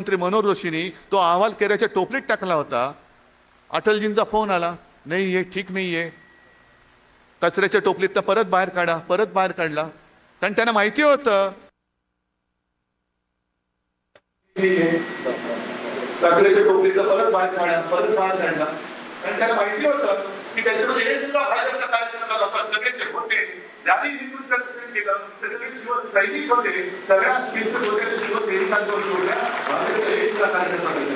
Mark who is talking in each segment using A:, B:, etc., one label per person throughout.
A: मंत्री मनोहर जोशींनी तो अहवाल केऱ्याच्या टोपलीत टाकला होता. अटलजींचा फोन आला, नाही हे ठीक नाहीये, कचऱ्याच्या टोपलीतनं परत बाहेर काढा. परत बाहेर काढला, कारण त्यांना माहिती होतं कचऱ्याच्या टोपलीतनं परत बाहेर काढा. परत बाहेर काढला, कारण त्यांना माहिती होतं की त्याच्यामध्ये हे सुद्धा भाजपच्या कार्यक्रमाला लोक सगळे होते. ज्यांनी हिंदूंचं रक्षण केलं ते सगळे शिवसैनिक होते. सगळ्या शिवसैनिकांवर जोडल्या भाजपच्या हे सुद्धा कार्यक्रम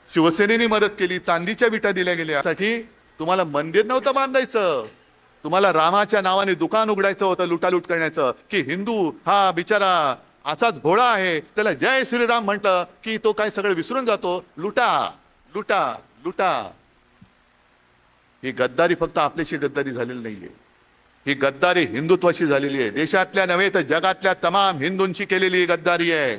A: शिवसेनेने मदत केली, चांदीच्या विटा दिल्या गेल्या. साठी तुम्हाला मंदिर नव्हतं बांधायचं, तुम्हाला रामाच्या नावाने दुकान उघडायचं होतं लुटालूट करण्याचं. की हिंदू हा बिचारा असाच भोळा आहे, त्याला जय श्रीराम म्हटलं की तो काय सगळं विसरून जातो. लुटा लुटा लुटा. ही गद्दारी फक्त आपल्याशी गद्दारी झालेली नाहीये, ही गद्दारी हिंदुत्वाशी झालेली आहे. देशातल्या नव्हे तर जगातल्या तमाम हिंदूंशी केलेली गद्दारी आहे.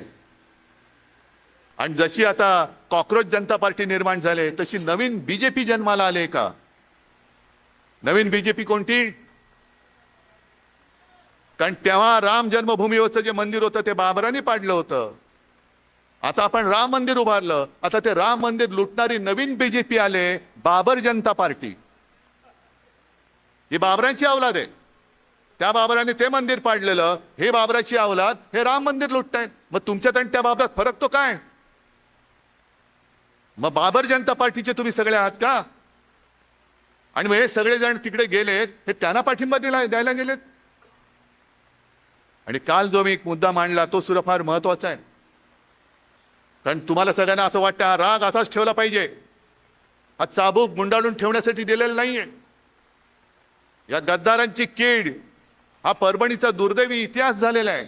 A: आणि जशी आता कॉक्रोच जनता पार्टी निर्माण झाले तशी नवीन बीजेपी जन्माला आले का? नवीन बीजेपी कोणती? कारण तेव्हा राम जन्मभूमीवरचं जे मंदिर होतं ते बाबरांनी पाडलं होतं. आता आपण राम मंदिर उभारलं, आता ते राम मंदिर लुटणारी नवीन बीजेपी आले, बाबर जनता पार्टी. ही बाबरांची अवलाद आहे. त्या बाबराने ते मंदिर पाडलेलं, हे बाबराची अवलाद हे राम मंदिर लुटतायत. मग तुमच्यात आणि त्या बाबरात फरक तो काय? मग बाबर जनता पार्टीचे तुम्ही सगळे आहात का? आणि मग हे सगळेजण तिकडे गेलेत, हे त्यांना पाठिंबा द्यायला गेलेत. आणि काल जो मी एक मुद्दा मांडला तो सुद्धा फार महत्वाचा आहे. कारण तुम्हाला सगळ्यांना असं वाटतं हा राग असाच ठेवला पाहिजे, हा चाबूक गुंडाळून ठेवण्यासाठी दिलेला नाहीये. या गद्दारांची कीड हा परभणीचा दुर्दैवी इतिहास झालेला आहे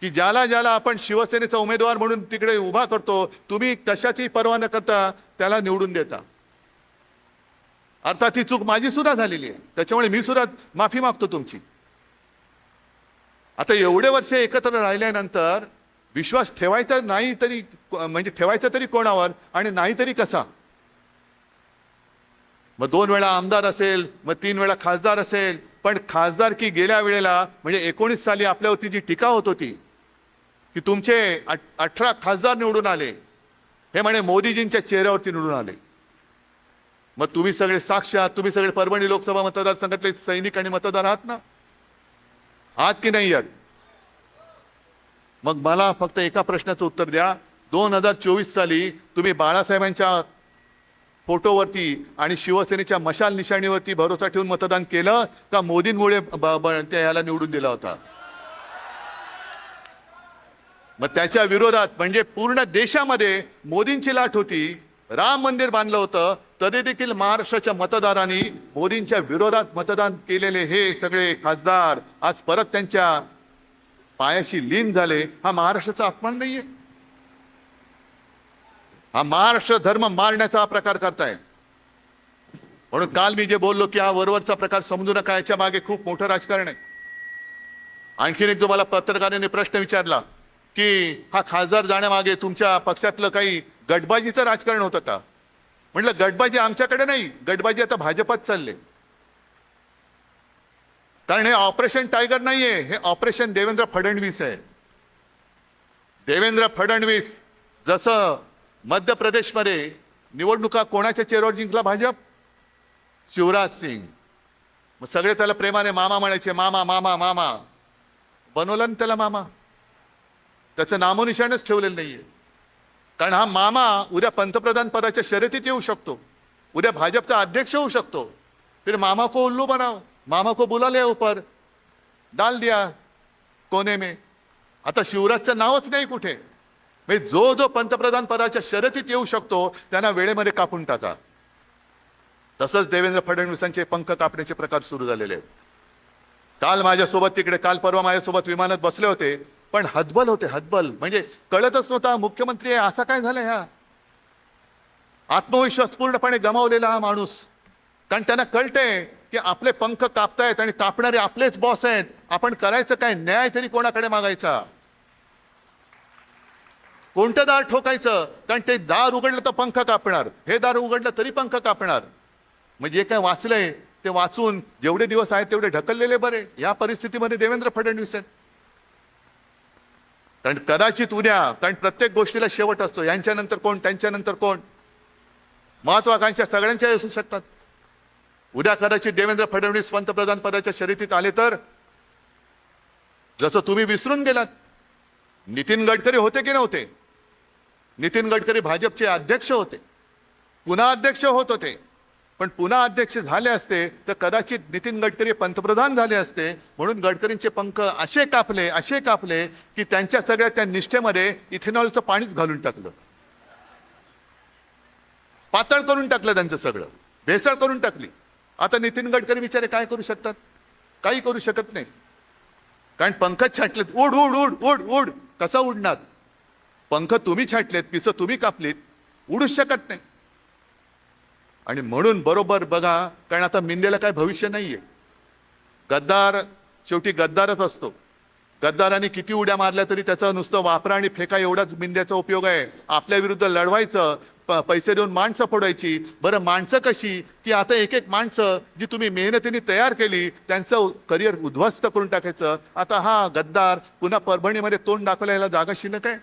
A: की ज्याला ज्याला आपण शिवसेनेचा उमेदवार म्हणून तिकडे उभा करतो, तुम्ही कशाची पर्वा न करता त्याला निवडून देता. अर्थात ही चूक माझी सुद्धा झालेली आहे, त्याच्यामुळे मी सुद्धा माफी मागतो तुमची. आता एवढे वर्ष एकत्र राहिल्यानंतर विश्वास ठेवायचा नाही तरी म्हणजे ठेवायचा तरी कोणावर आणि नाही तरी कसा? मग 2 वेळा आमदार असेल, मग 3 वेळा खासदार असेल, पण खासदार की गेल्या वेळेला म्हणजे 19 साली आपल्यावरती जी टीका होत होती की तुमचे 18 खासदार निवडून आले, हे म्हणे मोदीजींच्या चेहऱ्यावरती निवडून आले. मग तुम्ही सगळे साक्ष आहात, तुम्ही सगळे परभणी लोकसभा मतदारसंघातले सैनिक आणि मतदार आहात ना? आहात की नाही आहात? मग मला फक्त एका प्रश्नाचं उत्तर द्या. 2024 साली तुम्ही बाळासाहेबांच्या फोटोवरती आणि शिवसेनेच्या मशाल निशाणीवरती भरोसा ठेवून मतदान केलं का मोदींमुळे याला निवडून दिला होता? मग त्याच्या विरोधात म्हणजे पूर्ण देशामध्ये मोदींची लाट होती, राम मंदिर बांधलं होतं, तरी देखील महाराष्ट्राच्या मतदारांनी मोदींच्या विरोधात मतदान केलेले हे सगळे खासदार आज परत त्यांच्या पायाशी लीन झाले. हा महाराष्ट्राचा अपमान नाहीये? हा महाराष्ट्र धर्म मारण्याचा प्रकार करताय. म्हणून काल मी जे बोललो की हा वरवरचा प्रकार समजू नका, याच्या मागे खूप मोठं राजकारण आहे. आणखीन एक जो मला पत्रकारांनी प्रश्न विचारला की हा खासदार जाण्यामागे तुमच्या पक्षातलं काही गटबाजीचं राजकारण होतं का? म्हटलं गटबाजी आमच्याकडे नाही, गटबाजी आता भाजपात चालले. कारण हे ऑपरेशन टायगर नाहीये, हे ऑपरेशन देवेंद्र फडणवीस आहे. देवेंद्र फडणवीस जसं मध्य प्रदेशमध्ये निवडणुका कोणाच्या चेहऱ्यावर जिंकला? भाजप, शिवराज सिंग. मग सगळे त्याला प्रेमाने मामा म्हणायचे, मामा मामा मामा. बनवलं ना त्याला मामा, त्याचं नामोनिशाणच ठेवलेलं नाहीये. कारण हा मामा उद्या पंतप्रधान पदाच्या शर्यतीत येऊ शकतो, उद्या भाजपचा अध्यक्ष होऊ शकतो. फिर मामा को उल्लू बनाओ, मामा को बुला ले ऊपर, डाल दिया कोने में. आता शिवराजचं नावच नाही कुठे. म्हणजे जो जो पंतप्रधान पदाच्या शर्यतीत येऊ शकतो त्यांना वेळेमध्ये कापून टाका. तसंच देवेंद्र फडणवीसांचे पंख कापण्याचे प्रकार सुरू झालेले आहेत. काल माझ्यासोबत तिकडे, काल परवा माझ्यासोबत विमानात बसले होते, पण हतबल होते, हतबल. म्हणजे कळतच नव्हता मुख्यमंत्री आहे असा काय झालं. ह्या आत्मविश्वास पूर्णपणे गमावलेला हा माणूस. कारण त्यांना कळते की आपले पंख कापतायत आणि कापणारे आपलेच बॉस आहेत. आपण करायचं काय? न्याय तरी कोणाकडे मागायचा? कोणतं दार ठोकायचं? कारण ते दार उघडलं तर पंख कापणार, हे दार उघडलं तरी पंख कापणार. म्हणजे काय वाचलंय ते वाचून जेवढे दिवस आहेत तेवढे ढकललेले बरे. या परिस्थितीमध्ये देवेंद्र फडणवीस आहेत. कारण कदाचित उद्या, कारण प्रत्येक गोष्टीला शेवट असतो. यांच्यानंतर कोण, त्यांच्यानंतर कोण, महत्वाकांक्षा सगळ्यांच्या असू शकतात. उद्या कदाचित देवेंद्र फडणवीस पंतप्रधान पदाच्या शर्यतीत आले तर, जसं तुम्ही विसरून गेलात, नितीन गडकरी होते की नव्हते? नितीन गडकरी भाजपचे अध्यक्ष होते, पुन्हा अध्यक्ष होत होते. पण पुन्हा अध्यक्ष झाले असते तर कदाचित नितीन गडकरी पंतप्रधान झाले असते. म्हणून गडकरींचे पंख असे कापले की त्यांच्या सगळ्या त्या निष्ठेमध्ये इथेनॉलचं पाणीच घालून टाकलं, पातळ करून टाकलं, त्यांचं सगळं भेसळ करून टाकली. आता नितीन गडकरी बिचारे काय करू शकतात? काही करू शकत नाही. कारण पंखच छाटलेत. उड उड उड उड उड. कसा उडणार? पंख तुम्ही छाटलेत, पिसं तुम्ही कापलीत, उडूच शकत नाही. आणि म्हणून बरोबर बघा, कारण आता मिंदेला काय भविष्य नाहीये. गद्दार शेवटी गद्दारच असतो. गद्दारांनी किती उड्या मारल्या तरी त्याचा नुसतं वापरा आणि फेका एवढाच मिंद्याचा उपयोग आहे. आपल्या विरुद्ध लढवायचं, पैसे देऊन माणसं फोडायची. बरं, माणसं कशी की आता एक एक माणसं जी तुम्ही मेहनतीने तयार केली त्यांचं करिअर उद्ध्वस्त करून टाकायचं. आता हा गद्दार पुन्हा परभणीमध्ये तोंड दाखवायला जागा शिल्लक आहे.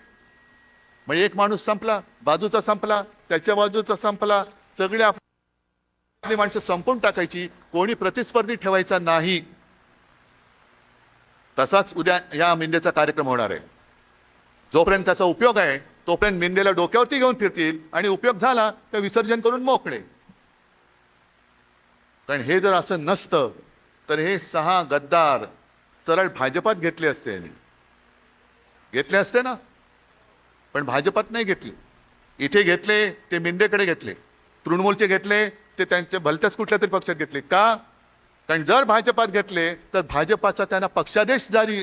A: म्हणजे एक माणूस संपला, बाजूचा संपला, त्याच्या बाजूचा संपला, सगळे आपली माणसं संपून टाकायची, कोणी प्रतिस्पर्धी ठेवायचा नाही. तसाच उद्या या मिंदेचा कार्यक्रम होणार आहे. जोपर्यंत त्याचा उपयोग आहे तोपर्यंत मिंदेला डोक्यावरती घेऊन फिरतील आणि उपयोग झाला तर विसर्जन करून मोकळे. कारण हे जर असं नसतं तर हे 6 गद्दार सरळ भाजपात घेतले असते ना. पण भाजपात नाही घेतले. इथे घेतले ते मिंदेकडे घेतले, तृणमूलचे घेतले ते त्यांच्या भलत्याच कुठल्या तरी पक्षात घेतले. का? कारण जर भाजपात घेतले तर भाजपाचा त्यांना पक्षादेश जारी